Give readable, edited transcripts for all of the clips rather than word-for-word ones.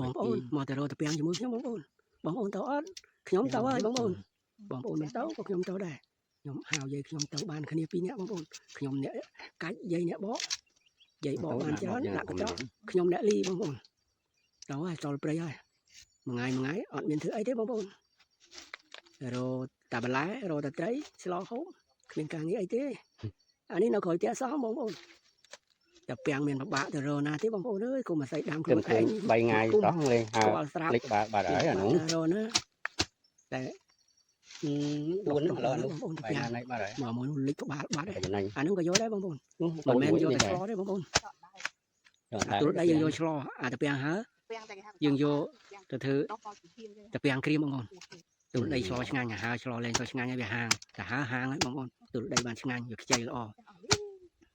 បងប្អូនមកទៅរកតាពាំងជាមួយខ្ញុំបងប្អូនបងប្អូនទៅអត់ខ្ញុំទៅហើយបងប្អូនបងប្អូនមិនទៅក៏ខ្ញុំទៅដែរខ្ញុំហៅយាយខ្ញុំទៅបានគ្នា2នាក់បងប្អូនខ្ញុំអ្នកកាច់យាយអ្នកបកយាយបកបានច្រើនដាក់កញ្ចក់ខ្ញុំអ្នកលីបងប្អូនទៅហើយចូលព្រៃហើយមួយថ្ងៃអត់មានធ្វើអីទេបងប្អូនរកតាបន្លែរកតាត្រីស្លោហូបគ្មានការងារអីទេអានេះនៅក្រោយផ្ទះសោះបងប្អូនតែពាំងមានពិបាកទៅរកណាទេបងប្អូនអើយគុំអាស្រ័យដាំខ្លួនឯង3ថ្ងៃសោះលេងហើលិចបាទហើយអានោះរកណាតែ4ហ្នឹងឥឡូវបងប្អូនពាំងបាទហើយមកមួយលិចក្បាលបាត់ហើយអានោះក៏យកដែរបងប្អូនមិនមែនយកតែឆ្លោទេបងប្អូនទូរដៃយើងយកឆ្លោអាតាពាំងហើយើងយកទៅធ្វើតាពាំងក្រៀមបងប្អូនទូរដីឆ្លោឆ្ងាញ់ហើឆ្លោលេងទៅឆ្ងាញ់ហើយវាហាងតែហាងហើយបងប្អូនទូរដីបានឆ្ងាញ់វាខ្ចីល្អ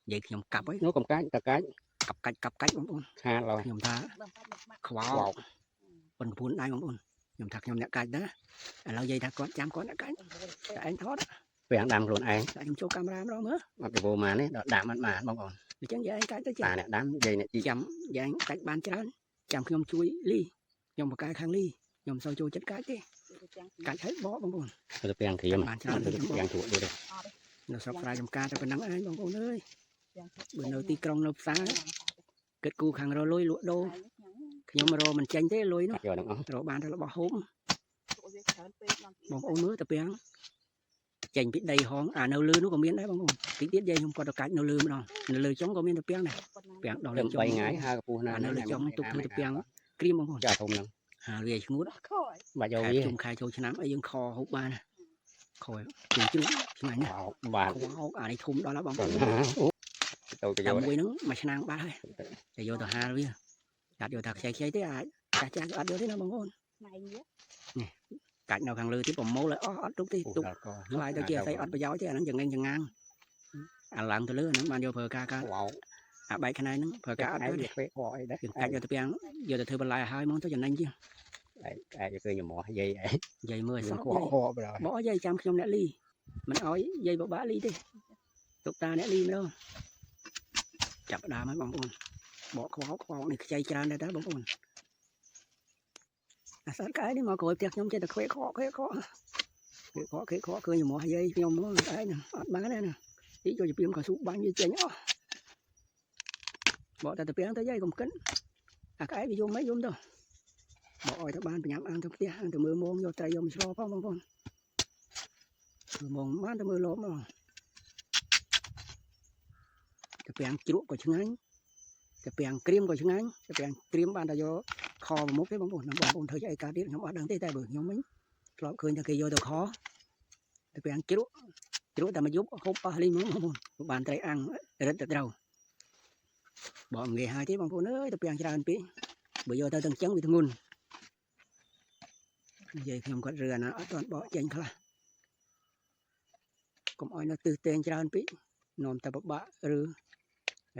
និយាយខ្ញុំកាប់ហើយនោះកំកាច់តកាច់កាប់កាច់បងប្អូនខាតឡើយខ្ញុំថាខ្វោប៉ុនពួនដៃបងប្អូនខ្ញុំថាខ្ញុំអ្នកកាច់ណាឥឡូវនិយាយថាគាត់ចាំគាត់អ្នកកាច់តែឯងថតពាំងដាំខ្លួនឯងតែខ្ញុំចូលកាមេរ៉ាម្ដងមើលអត់ទៅមកនេះដល់ដាំអត់បានបងប្អូនអញ្ចឹងយាយឯងកាច់ទៅចាអ្នកដាំយាយអ្នកចាំយាយកាច់បានច្រើនចាំខ្ញុំជួយលីខ្ញុំបកកាយខាងលីខ្ញុំសូវចូលចិត្តកាច់ទេកាច់ឲ្យបកបងប្អូនទៅពាំងក្រៀមបានច្រើនទៅពាំងជ្រក់ទៀតនៅស្រុកស្រែចំការទៅប៉ុណ្ណឹងឯងបងប្អូនអើយបើនៅទីក្រុងនៅផ្សារគិតគូខាងរលុយលក់ដូរខ្ញុំរកមិនចេញទេលុយនោះរកបានតែរបស់ហូបបងប្អូនមើលតាពាំងចេញពីដីហងអានៅលើនោះក៏មានដែរបងប្អូនទីទៀតយាយខ្ញុំគាត់ទៅកាច់នៅលើម្ដងនៅលើចុងក៏មានតាពាំងដែរពាំងដល់លើចុង3ថ្ងៃហើកពស់ណានៅលើចុងទុកធ្វើតាពាំងក្រៀមបងប្អូនចាធំហ្នឹងហាវាឈ្ងួតបាច់យកវាជុំខែចូលឆ្នាំអីយើងខហូបបានខជិះជ្រូកឆ្ងាញ់ណាស់បាទអានេះធំដល់ហើយបងប្អូនទៅយកមួយហ្នឹងមួយឆ្នាំបាត់ហើយតែយកទៅហាលវាកាត់យកថាខ្ចីទេអាចចាស់អត់យកទេណាបងប្អូននេះកាច់នៅខាងលើទៀតប្រមូលឲ្យអស់អត់ទុកទេទុកខ្លាយទៅជាស្អីអត់ប្រយោជន៍ទេអាហ្នឹងយ៉ាងងាងអាឡើងទៅលើអាហ្នឹងបានយកប្រើការអាបែកខ្នែហ្នឹងប្រើការអត់ទៅទេអីដែរកាច់យកទៅពាំងយកទៅធ្វើបន្លែឲ្យហ្មងទៅចំណេញជាងឯងឃើញញមោះយាយមើលសោះបកយាយចាំខ្ញុំអ្នកលីមិនអោយយាយបបាក់លីទេទុកតាអ្នកលីម្ដងចាប់ដើមហើយបងប្អូនបកខ្វោនេះខ្ចីច្រើនដែរបងប្អូនអាសត្វក្អែកនេះមកក្រោយផ្ទះខ្ញុំចេះតែខ្វេខកឃើញញមោះយាយខ្ញុំមកឯងអត់បានទេណាទីចូលជាពីមក៏ស៊ូបាញ់វាចេញអស់បកតែពាំងទៅយាយកុំកិនអាក្អែកវាយំទៅបកឲ្យទៅបានប្រញាប់អានទៅផ្ទះអានទៅមើលមងយកត្រីយកមកឆ្លផងបងប្អូនមងបានទៅមើលលបមកតែពាំងជ្រក់ក៏ឆ្ងាញ់តែពាំងក្រៀមក៏ឆ្ងាញ់តែពាំងក្រៀមបានតែយកខប្រមុខទេបងប្អូនបងប្អូនធ្វើអីកើតទៀតខ្ញុំអត់ដឹងទេតែបើខ្ញុំវិញធ្លាប់ឃើញតែគេយកទៅខតែពាំងជ្រក់តែមកយប់ហូបអស់លីងបងប្អូនបានត្រីអាំងរឹតទៅត្រូវបងងាយហើយទេបងប្អូនអើយតែពាំងច្រើនពេកបើយកទៅទាំងចឹងវាធ្ងន់និយាយខ្ញុំគាត់រឿណាអត់ទាន់បកចេញខ្លះកុំឲ្យនៅទិសតែងច្រើនពេកនាំតែពិបាកឬ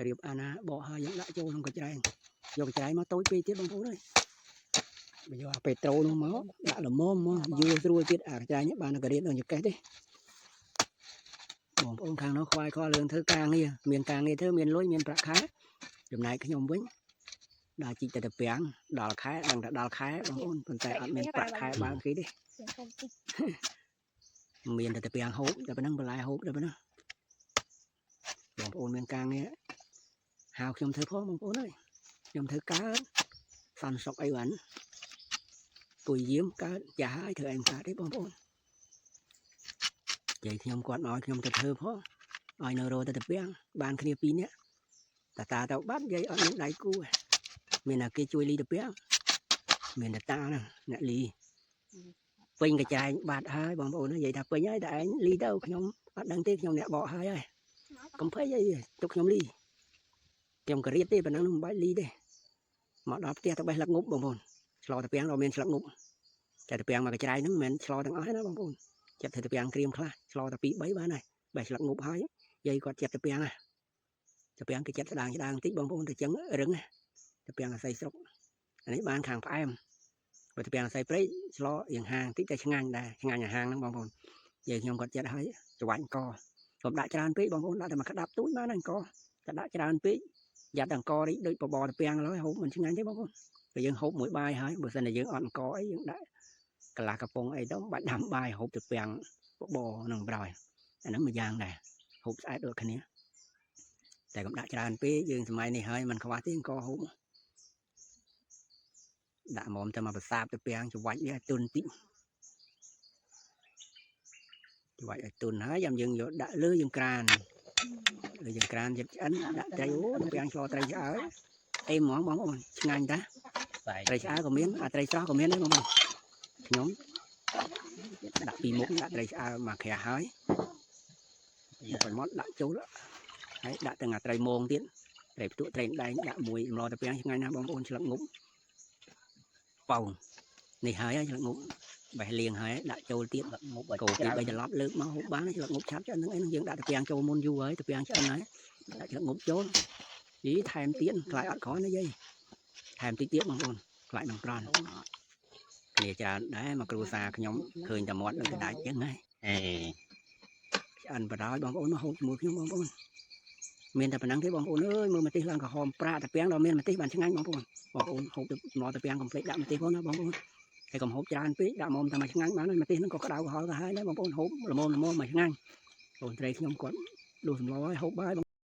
រៀបអាណាបកហើយយើងដាក់ចូលក្នុងកញ្ច្រែងយកកញ្ច្រែងមកតូចពេកទៀតបងប្អូនអើយបើយកអាពេត្រូនោះមកដាក់ល្មមមកយូរស្រួលទៀតអាកញ្ច្រែងនេះបានក៏រៀនដល់ចង្កេះទេបងប្អូនខាងនោះខ្វាយខលរឿងធ្វើការងារមានការងារធ្វើមានលុយមានប្រាក់ខែចំណែកខ្ញុំវិញដល់ជីកតែពាំងដល់ខែដឹងតែដល់ខែបងប្អូនប៉ុន្តែអត់មានប្រាក់ខែបានគេទេមានតែពាំងហូបតែប៉ុណ្ណឹងបន្លែហូបតែប៉ុណ្ណឹងបងប្អូនមានការងារហៅខ្ញុំធ្វើផងបងប្អូនអើយខ្ញុំធ្វើកើតសន្តិសុខអីវ៉ាន់ពុយយាមកើតចាស់ហើយធ្វើអីកើតទេបងប្អូននិយាយខ្ញុំគាត់មកឲ្យខ្ញុំទៅធ្វើផងឲ្យនៅរោទៅពាំងបានគ្នា2នាក់តាទៅបាត់និយាយអត់មានដៃគូមានតែគេជួយលីទៅពាំងមានតែតាហ្នឹងអ្នកលីពេញកញ្ចែងបាត់ហើយបងប្អូននិយាយថាពេញហើយតែឯងលីទៅខ្ញុំអត់ដឹងទេខ្ញុំអ្នកបកហើយកំភៃអីទុកខ្ញុំលីខ្ញុំក៏រៀបទេប៉ុណ្ណឹងមិនបាច់លីទេមកដល់ផ្ទះទៅបេះស្លឹកងប់បងប្អូនឆ្លោតាពាំងដល់មានស្លឹកងប់តែតាពាំងមកកញ្ចែងហ្នឹងមិនមែនឆ្លោទាំងអស់ទេណាបងប្អូនចិត្តធ្វើតាពាំងក្រៀមខ្លះឆ្លោតែ2 3បានហើយបេះស្លឹកងប់ហើយយាយគាត់ចិត្តតាពាំងតាពាំងគេចិត្តស្ដាងបន្តិចបងប្អូនទៅចឹងរឹងតាពាំងអាស័យស្រុកអានេះបានខាងផ្អែមបើតាពាំងអាស័យព្រៃឆ្លោយ៉ាងហាងតិចតែឆ្ងាញ់ដែរឆ្ងាញ់អាហាងហ្នឹងបងប្អូនយាយខ្ញុំគាត់ចិត្តហើយច្រវាច់កខ្ញុំដាក់ច្រើនពេកបងប្អូនដាក់តែមកក្តាប់ទូចបានហ្នឹងកតែដាក់ច្រើនពេកយ៉ាត់អង្គរីដូចបបរតាពាំងឡើយហូបមិនឆ្ងាញ់ទេបងប្អូន bây giờ hộp mũi bài hơi bữa nay dương ăn có ấy dương đã cả là cặp bông ấy đó bạn đâm bài hộp từ bèn bò nằng rồi nó mà giang này hộp ai được cái nàyแต่cũng đã tràn pí dươngทำไมนี่เฮ้ยมันเขาว่าที่ก็หงđã mồmจะมาประสาทจะเปียงจะไว้ไอ้ตุนติจะไว้ไอ้ตุนเฮ้ยยำยังอยู่đã lướiยังกรานจะอันđãใจโอ้เปียงchoใจเอ้ยem món món món ngay taใจเอ้có miếng àใจchó có miếng đấy món nhóm đã bị múc đãใจอ้mà khè ฮ้ยcòn món đã chú đó đấy đã từng ngày trời mông tiến để tụi trời đây đã mùi lo tập yang ngay na bông ôn chợ ngủ bầu này hơi chợ ngủ bài liền hơi đã châu tiến cổ thì bây giờ lót lớn máu hút bán chợ ngủ chắp cho nó ấy nó đã tập yang châu môn du ấy tập yang cho anh ấy đã chợ ngủ chốn ý thèm tiến lại ăn khó nó dây thèm tí tiếc bông ôn lại bằng tròn thì chợ đấy mà cừu xa nhóm khơi tầm món cái đại chứ ngay ăn vào đó bông ôn nó hút mùi không bông ôn miềnแต่ปนังที่บางคนเอ้ยมือมาตีหลังกับหอมปลาแต่เปียงเราเมียนมาตีบันช่างงั้นบางคนหอบนอแต่เปียงกับเปลือกดำมาตีเขานะบางคนให้กับหอบจานปีดำมอมทำมาช่างงั้นมาตีนั่นก็กระดาวก็หอยก็หายแล้วบางคนหอบละมอมมาช่างงั้นโดนใจขยมกดดูสมร้อยหอบใบ